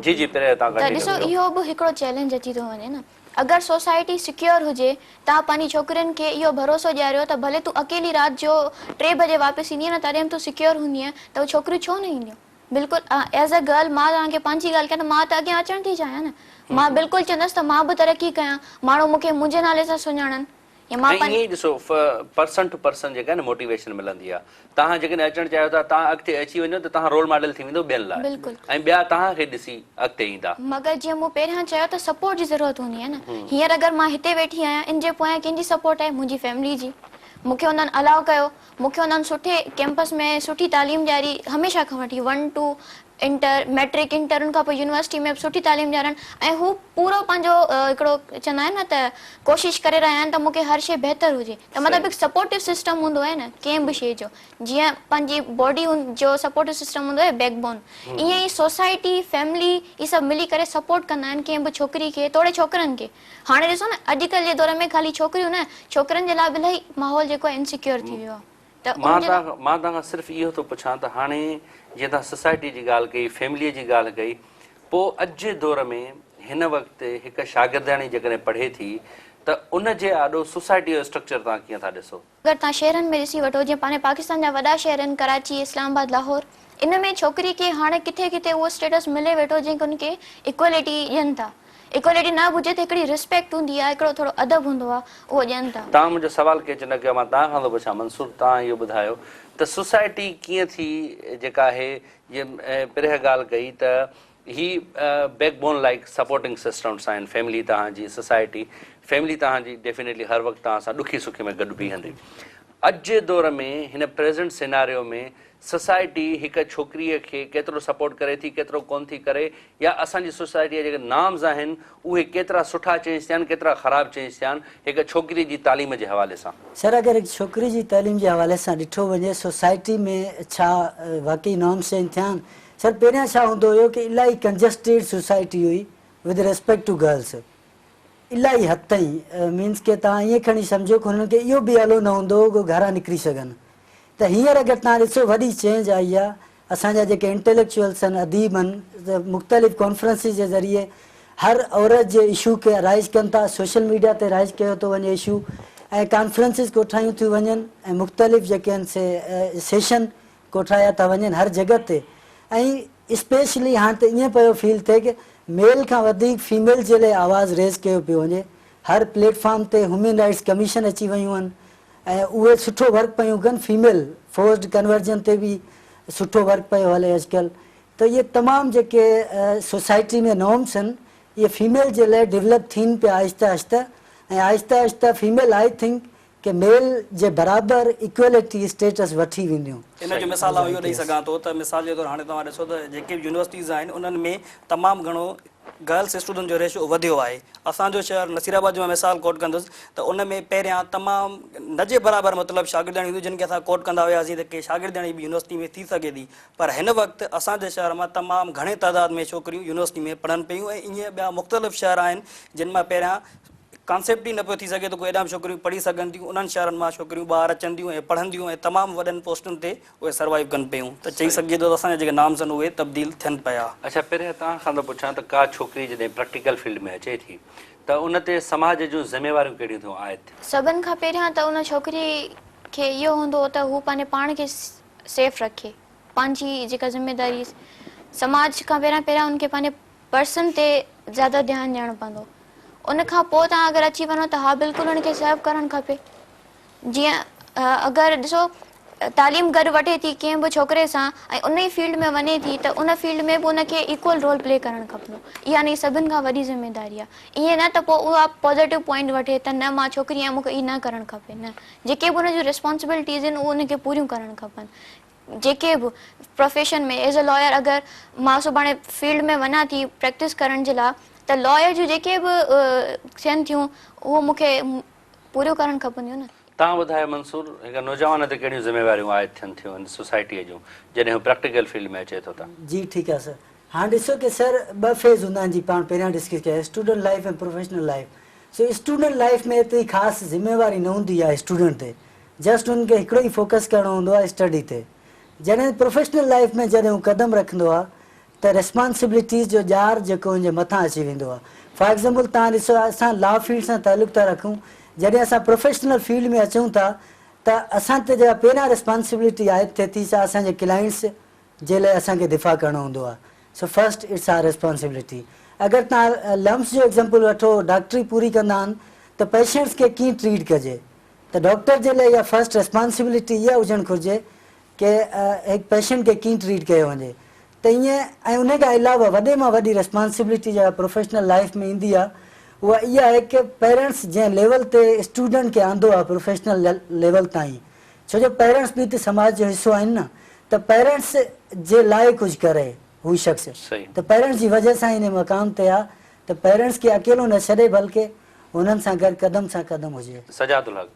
जी जी पहिरियों तव्हां ॾिसो इहो बि हिकिड़ो चैलेंज अची थो वञे न अगरि सोसाइटी सिक्योर हुजे तव्हां पंहिंजी छोकिरियुनि खे इहो भरोसो ॾियारियो त भले तूं अकेली राति जो 3 बजे वापसि ईंदी न तॾहिं तूं सिक्योर हूंदी त उहे छोकिरियूं छो न ईंदियूं बिल्कुलु एज़ अ गर्ल मां तव्हांखे पंहिंजी ॻाल्हि कयां त मां त अॻियां अचणु थी चाहियां न मां बिल्कुलु चवंदसि त मां बि तरक़ी कयां माण्हू मूंखे मुंहिंजे नाले सां सुञाणनि या मां ईअं ई ॾिसो पर्सन टू पर्सन जेका आहे न मोटिवेशन मिलंदी आहे तव्हां जेकॾहिं अचणु चाहियो था तव्हां अॻिते अची वञो त तव्हां रोल मॉडल थी वेंदो ॿियनि लाइ बिल्कुलु ऐं ॿिया तव्हांखे ॾिसी अॻिते ईंदा मगर जीअं मूं पहिरियां चयो त सपोर्ट जी ज़रूरत हूंदी आहे न हींअर अगरि मां हिते वेठी आहियां इन जे पोयां कंहिंजी सपोर्ट आहे मुंहिंजी फैमिली जी मूंखे उन्हनि अलाउ कयो मूंखे उन्हनि सुठे कैंपस में सुठी तालीम ॾियारी हमेशह खां वठी 1 to इंटर मैट्रिक इंटर उनखां पोइ यूनिवर्सिटी में सुठी तालीम ॾियारनि ऐं हू पूरो पंहिंजो हिकिड़ो चवंदा आहिनि न त कोशिशि करे रहिया आहिनि त मूंखे हर शइ बहितर हुजे त मतिलबु हिकु सपोर्टिव सिस्टम हूंदो आहे न कंहिं बि शइ जो जीअं पंहिंजी बॉडी जो सपोर्टिव सिस्टम हूंदो आहे बैकबोन ईअं ई सोसाइटी फैमिली इहे सभु मिली करे सपोर्ट कंदा आहिनि कंहिं बि छोकिरी खे तोड़े छोकिरनि खे हाणे ॾिसो न अॼुकल्ह जे दौर में ख़ाली छोकिरियूं न छोकिरनि जे लाइ बि इलाही माहौल जेको आहे इनसिक्योर थी वियो आहे मां तव्हांखां सिर्फ़ु इहो थो पुछां त हाणे जीअं तव्हां सोसाइटी जी ॻाल्हि कई फैमिलीअ जी ॻाल्हि कई पोइ अॼु जे दौर में हिन वक़्तु हिकु शागिर्दाणी जेकॾहिं पढ़े थी त उन जे आॾो सोसाइटी जो स्ट्रक्चर तव्हां कीअं था ॾिसो अगरि तव्हां शहरनि में ॾिसी वठो जीअं पंहिंजे पाकिस्तान जा वॾा शहर आहिनि कराची इस्लामाबाद लाहौर इन में छोकिरी खे हाणे किथे किथे उहो स्टेटस मिले वेठो जंहिंखे उनखे इक्वलिटी ॾियनि था इक्वालिटी न हुजे त हिकिड़ी रिस्पेक्ट हूंदी आहे, हिकिड़ो थोरो अदब हूंदो आहे, उहो ॾियनि था। तव्हां मुंहिंजो सवाल कंहिं न कयो, मां तव्हां खां थो पुछां मंसूर, तव्हां इहो ॿुधायो त सोसाइटी कीअं थी जेका आहे, जीअं पहिरियों ॻाल्हि कई त ही बैकबोन लाइक सपोर्टिंग सिस्टम्स आहिनि, फैमिली तव्हांजी, सोसाइटी फैमिली तव्हांजी डेफिनेटली हर वक़्तु तव्हां सां ॾुखी सुखी में गॾु बीहंदी। अॼु जे दौर में हिन प्रेज़ेंट सिनारियो में सोसाइटी हिकु छोकिरीअ खे केतिरो सपोर्ट करे थी, केतिरो कोन थी करे, या असांजी सोसाइटीअ जा जेके नॉर्म्स आहिनि उहे केतिरा सुठा चेंज थिया आहिनि, केतिरा ख़राबु चेंज थिया आहिनि हिकु छोकिरी जी तालीम जे हवाले सां? सर, अगरि हिकु छोकिरी जी तालीम जे हवाले सां ॾिठो वञे सोसाइटी में छा वाक़ई नॉर्म्स चेंज थिया आहिनि। सर, पहिरियां छा हूंदो हुयो कि इलाही कंजस्टेड सोसाइटी हुई विद रिस्पेक्ट टू गर्ल्स, इलाही हद ताईं मीन्स के तव्हां ईअं खणी सम्झो कि हुननि खे इहो बि हलो न हूंदो हुओ कि घरां निकिरी सघनि। त हींअर अगरि तव्हां ॾिसो वॾी चेंज आई आहे, असांजा जेके इंटेलेक्चुअल्स आहिनि, अदीब आहिनि, मुख़्तलिफ़ कॉन्फ्रेंसिस जे ज़रिए हर औरत जे इशू खे राइज़ कनि था, सोशल मीडिया ते राइज़ कयो थो वञे इशू, ऐं कॉन्फ्रेंसिस कोठायूं थियूं वञनि, ऐं मुख़्तलिफ़ जेके आहिनि से सेशन कोठाया था वञनि हर जॻह ते। ऐं स्पेशली हाणे त ईअं पियो फील थिए कि मेल खां वधीक फीमेल जे लाइ आवाज़ु रेज़ कयो पियो वञे। हर प्लेटफॉर्म ते ह्यूमन राइट्स कमीशन अची वियूं आहिनि ऐं उहे सुठो वर्क पियूं कनि, फीमेल फोर्स्ड कन्वर्जन ते बि सुठो वर्क पियो हले अॼुकल्ह। त इहे तमामु जेके सोसाइटी में नॉर्म्स आहिनि इहे फीमेल जे लाइ डेवलप थियनि पिया आहिस्ता आहिस्ता, ऐं Aahista Aahista female I think कि मेल जे बराबरि इक्वेलिटी स्टेटस वठी वेंदियूं। इन जो मिसाल इहो ॾेई सघां थो त मिसाल जे तौरु हाणे तव्हां ॾिसो त जेके बि यूनिवर्सिटीज़ आहिनि उन्हनि में तमामु घणो गर्ल्स स्टूडेंट जो रेशियो वधियो आहे। असांजो शहर नसीराबाद जो मिसाल कोट कंदुसि त उन में पहिरियां तमामु न जे बराबरि मतिलबु शागिर्दाणी हुई जिन खे असां कोट कंदा हुआसीं त के शागिर्दाणी बि यूनिवर्सिटी में थी सघे थी, पर हिन वक़्तु असांजे शहर मां तमामु घणे तइदाद में छोकिरियूं यूनिवर्सिटी में पढ़नि पियूं, ऐं ईअं ॿिया मुख़्तलिफ़ शहर आहिनि जिन मां पहिरियां कॉन्सेप्ट ई न पियो थी सघे त कोई एॾा छोकिरियूं पढ़ी सघनि थियूं, उन्हनि शहरनि मां छोकिरियूं ॿाहिरि अचंदियूं ऐं पढ़ंदियूं ऐं तमामु वॾनि पोस्टुनि ते उहे सर्वाइव कनि पियूं। त चई सघिजे थो त असांजा जेके नाम्स आहिनि उहे तब्दील थियनि पिया। अच्छा, पहिरियों तव्हां खां थो पुछां त का छोकिरी जॾहिं प्रैक्टिकल फील्ड में अचे थी त उन ते समाज जूं ज़िम्मेवारियूं कहिड़ियूं थियूं आयत? सभिनि खां पहिरियां त उन छोकिरी खे इहो हूंदो त हू पंहिंजे पाण खे सेफ रखे, पंहिंजी जेका ज़िम्मेदारी समाज खां पहिरियां उनखे पंहिंजे पर्सन ते ज़्यादा ध्यानु ॾियणो पवंदो। उन खां पोइ तव्हां अगरि अची वञो त हा बिल्कुलु उनखे सर्व करणु खपे। जीअं अगरि ॾिसो तालीम गॾु वठे थी कंहिं बि छोकिरे सां ऐं उन ई फील्ड में वञे थी त उन फील्ड में बि उनखे इक्वल रोल प्ले करणु खपंदो। इहा न सभिनि खां वॾी ज़िम्मेदारी आहे। ईअं न त पोइ उहा पॉज़िटिव पॉइंट वठे त न मां छोकिरी आहियां मूंखे ई न करणु खपे, न, जेके बि उनजूं रिस्पॉन्सिबिलिटीज़ आहिनि उहे उनखे पूरियूं करणु खपनि। जेके बि प्रोफेशन में एज़ अ लॉयर अगरि मां सुभाणे फील्ड में वञा थी प्रैक्टिस करण जे लाइ त लॉयर जूं जेके बि थियनि थियूं उहो मूंखे पूरियूं करणु खपंदियूं न। तव्हां ॿुधायो मंसूर, हिकु नौजवान ते कहिड़ियूं ज़िम्मेवारियूं आयत थियनि थियूं हिन सोसाइटीअ जूं जॾहिं हू प्रैक्टिकल फील्ड में अचे थो त? जी ठीकु आहे सर। हाणे ॾिसो कि सर ॿ फेज़ हूंदा आहिनि, जी पाण पहिरियां डिस्कस कया, स्टूडेंट लाइफ ऐं professional life. So student life में एतिरी ख़ासि ज़िम्मेवारी न हूंदी आहे स्टूडेंट ते, जस्ट उनखे हिकिड़ो ई फोकस करिणो हूंदो आहे स्टडी ते। जॾहिं प्रोफेशनल लाइफ में जॾहिं हू क़दम रखंदो आहे त रिस्पॉन्सिबिलिटीज़ जो ॼार जेको हुनजे मथां अची वेंदो आहे। फॉर एग्ज़ाम्पल तव्हां ॾिसो असां लॉ फील्ड सां तालुक़ु था रखूं, जॾहिं असां प्रोफेशनल फील्ड में अचूं था त असां ते जेका पहिरियां रिस्पॉन्सिबिलिटी आहे थिए थी सा असांजे क्लाइंट्स जे लाइ असांखे दिफ़ा करिणो हूंदो आहे। So first it's our responsibility. अगरि तव्हां लम्स जो एग्ज़ाम्पल वठो, डॉक्टरी पूरी कंदा आहिनि त पेशेंट्स खे कीअं ट्रीट कजे, त डॉक्टर जे लाइ इहा फस्ट रिस्पॉन्सिबिलिटी इहा हुजणु घुरिजे कि हिकु पेशेंट खे कीअं ट्रीट कयो वञे। त ईअं ऐं उन खां अलावा वॾे मां वॾी रिस्पॉन्सिबिलिटी जेका प्रोफेशनल लाइफ में ईंदी आहे उहा इहा आहे कि पेरेंट्स जंहिं लेवल ते स्टूडेंट खे आंदो आहे प्रोफेशनल लेवल ताईं, छो जो पेरेंट्स बि त समाज जो हिसो आहिनि न, त पेरेंट्स जे लाइ कुझु करे हू शख़्स, त पेरेंट्स जी वजह सां हिन मक़ाम ते आहे, त पेरेंट्स खे अकेलो न छॾे बल्कि हुननि सां गॾु क़दम सां क़दम हुजे। सजादुल हक़,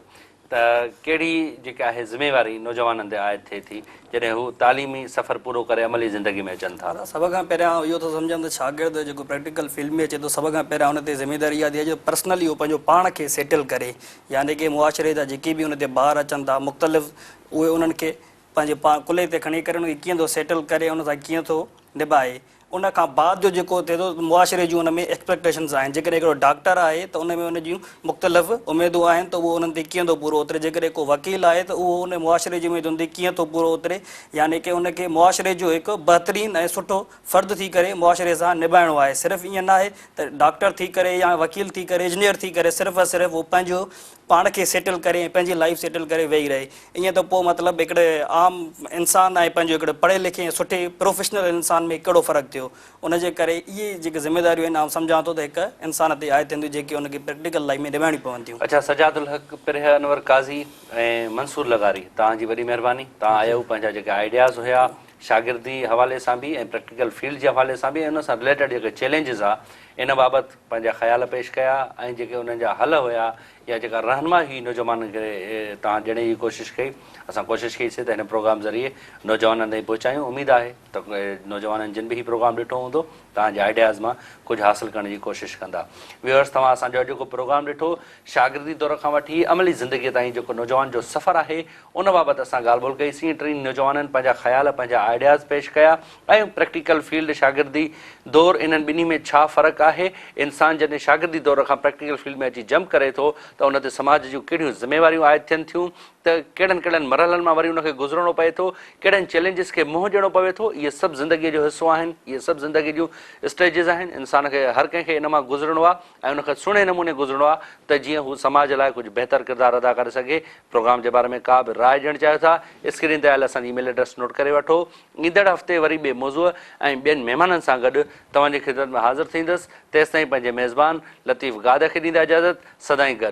त कहिड़ी जेका आहे ज़िम्मेवारी नौजवाननि ते आयत थिए थी जॾहिं हू तालीमी सफ़र पूरो करे अमली ज़िंदगी में अचनि था? सभ खां पहिरियां इहो थो सम्झनि त शागिर्द जेको प्रैक्टिकल फील्ड में अचे थो सभ खां पहिरियां हुन ते ज़िम्मेदारी इहा थी आहे जो पर्सनली उहो पंहिंजो पाण खे सेटल करे, यानी कि मुआशरे जा जेके बि हुन ते ॿार अचनि था मुख़्तलिफ़ उहे उन्हनि खे पंहिंजे कुल्हे ते खणी करे उनखे कीअं थो सेटल करे उन सां कीअं थो निभाए। उन खां बाद जो जेको थिए थो मुआशरे जूं उन में एक्सपेक्टेशन्स आहिनि। जेकॾहिं हिकिड़ो डॉक्टर आहे त उन में उन जूं मुख़्तलिफ़ उमेदूं आहिनि त उहो उन्हनि ते कीअं थो पूरो उतरे। जेकॾहिं को वकील आहे त उहो उन मुआशरे जी उमेदुनि ते कीअं थो पूरो उतरे, यानी कि उनखे मुआशरे जो हिकु बहितरीनु ऐं सुठो फ़र्द थी करे मुआशरे सां निभाइणो आहे। सिर्फ़ु ईअं न आहे त डॉक्टर थी करे या वकील थी करे इंजीनियर थी करे सिर्फ़ु सिर्फ़ु उहो पंहिंजो पाण खे सेटल करे पंहिंजी लाइफ सेटल करे वेही रहे। ईअं त पोइ मतिलबु हिकिड़े आम इंसान ऐं पंहिंजो हिकिड़े पढ़े लिखे सुठे प्रोफेशनल इंसान में कहिड़ो फ़र्क़ु थियो। उनजे करे इहे जेके ज़िम्मेदारियूं आहिनि आउं सम्झां थो त हिकु इंसान ते आयल थियंदियूं जेके उनखे प्रैक्टिकल लाइफ में निभाइणी पवंदियूं। अच्छा, सजादुल हक़, पिरह अनवर काज़ी ऐं मंसूर लगारी, तव्हांजी वॾी महिरबानी। तव्हां आयो, पंहिंजा जेके आइडियाज़ हुया शागिर्दी हवाले सां बि ऐं प्रैक्टिकल फील्ड जे हवाले सां बि, उन सां रिलेटेड जेके चैलेंजिस आहे इन बाबति पंहिंजा ख़्याल पेश कया ऐं जेके उन्हनि जा हल हुया या जेका रहनुमाई नौजवाननि खे तव्हां ॾियण जी कोशिशि कई, असां कोशिशि कईसीं त हिन प्रोग्राम ज़रिए नौजवाननि ताईं पहुचायूं। उमेद आहे त नौजवाननि जिन बि हीउ प्रोग्राम ॾिठो हूंदो तव्हांजे आइडियाज़ मां कुझु हासिलु करण जी कोशिशि कंदा। व्यूअर्स, तव्हां असांजो अॼु जेको प्रोग्राम ॾिठो शागिर्दी दौर खां वठी अमली ज़िंदगीअ ताईं जेको नौजवान जो सफ़र आहे उन बाबति असां ॻाल्हि ॿोल कईसीं। टिनि नौजवाननि पंहिंजा ख़्याल, पंहिंजा आइडियाज़ पेश कया ऐं प्रैक्टिकल फील्ड, शागिर्दी दौर, इन्हनि ॿिन्ही में छा फ़र्क़ु आहे। इंसान जॾहिं शागिर्दी दौर खां प्रैक्टिकल फील्ड में अची जंप करे थो त उन ते समाज जूं कहिड़ियूं ज़िम्मेवारियूं आयद थियनि थियूं, त कहिड़नि कहिड़नि मरहलनि मां वरी उनखे गुज़रणो पए थो, कहिड़नि चैलेंजिस खे मुंहुं ॾियणो पवे थो। इहे सभु ज़िंदगीअ जो हिसो आहिनि, इहे सभु ज़िंदगी जूं स्टेजिस आहिनि। इंसान खे हर कंहिंखे इन मां गुज़रणो आहे ऐं उनखे सुहिणे नमूने गुज़रणो आहे त जीअं हू समाज लाइ कुझु बहितर किरदारु अदा करे सघे। प्रोग्राम जे बारे में का बि राय ॾियणु चाहियो था, स्क्रीन ते आयल असांजी ईमेल एड्रेस नोट करे वठो। ईंदड़ हफ़्ते वरी ॿिए मौज़ूअ ऐं ॿियनि महिमाननि सां गॾु तव्हांजी ख़िदमत में हाज़िर थींदुसि। तेसिताईं पंहिंजे मेज़बान लतीफ़ गाद खे ॾींदा इजाज़त। सदाईं गॾु।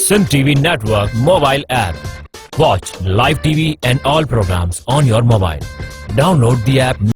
Sim TV Network mobile app. Watch live TV and all programs on your mobile. Download the app